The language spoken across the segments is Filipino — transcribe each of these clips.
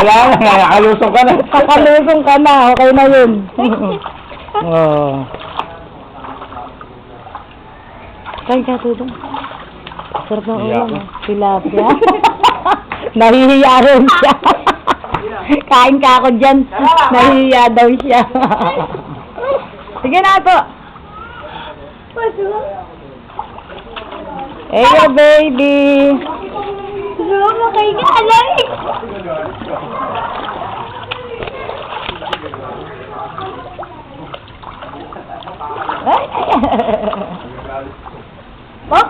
Wala na, nakalusong ka na. Kakalusong ka na, okay na yun. Oh. Kain ka to doon. Sarap ng ulam. Tilapia. Nahihiya rin siya. Kain ka ako dyan. Nahihiya daw siya. Sige na to. Hey, baby. Gusto kayo ka, alay. Ay. Oh.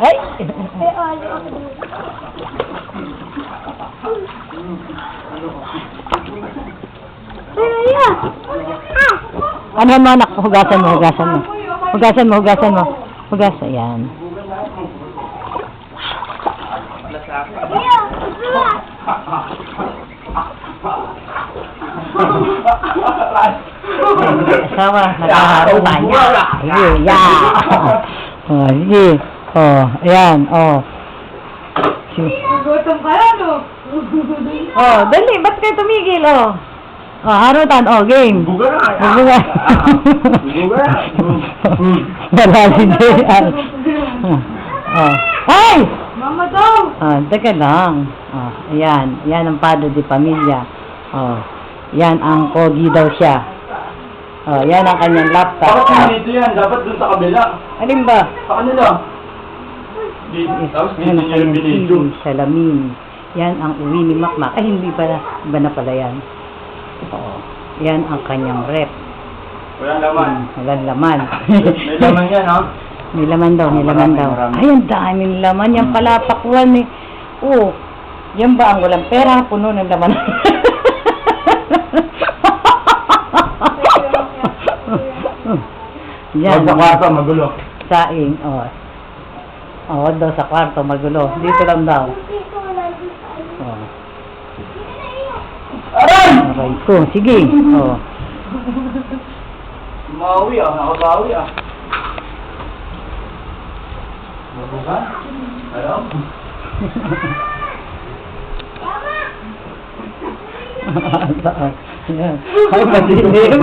Ay. Ano mo anak? Hugasan mo, hugasan mo. Hugasan mo, hugasan mo. Hugasan, yan. Sama, nakaharo ba niya? Sige, yeah. Oh, sige. Oh, ayan, oh. Gutom ka na, no? Oh, dali, ba't kayo tumigil, oh? Oh, harutan, oh, game. Buga na. Buga. Buga na. Wala si J.R. Oh. Ay! Mama daw. Ah, teka lang. Oh, ayan. Yan ang Padre de Pamilya. Oh, yan ang Pogi daw siya. Oh, yan ang kanyang laptop. Bakit dito yan? Dapat dun sa kabila. Alin ba? Sa kanila. Tapos dito Yan ang niya yung kanyang binidyo. TV, salamin. Yan ang uwi ni Makmak. Ay, hindi pala. Iba na pala yan. Oo. Yan ang kanyang rep. Walang laman. Walang laman. May laman yan, ha? May laman daw, may laman daw. Marami. Ay, ang daming laman. Yan pala, pakuan eh. Oo. Yan ba ang walang pera? Puno ng laman. Yan. Sa kwarto, magulo. Saing, oh. Oh, daw sa kwarto, magulo. Dito lang daw. Oh. Aray! Aray ko, sige. Oh. Mawi, ah. Nakabawi, ah. Mabuka? Alam? Yan. Ay, madilim.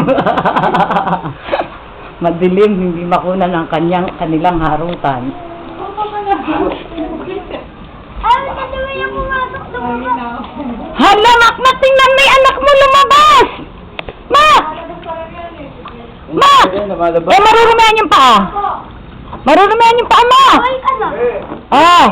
Madilim, hindi makunan ang kanilang harutan. Ay, naman yung pumasok sa mga. Hala, Makmak, tingnan may anak mo lumabas! Ma! Ma! Eh, marurumihan yung paa. Marurumihan yung paa mo! Ay, ano? Ah!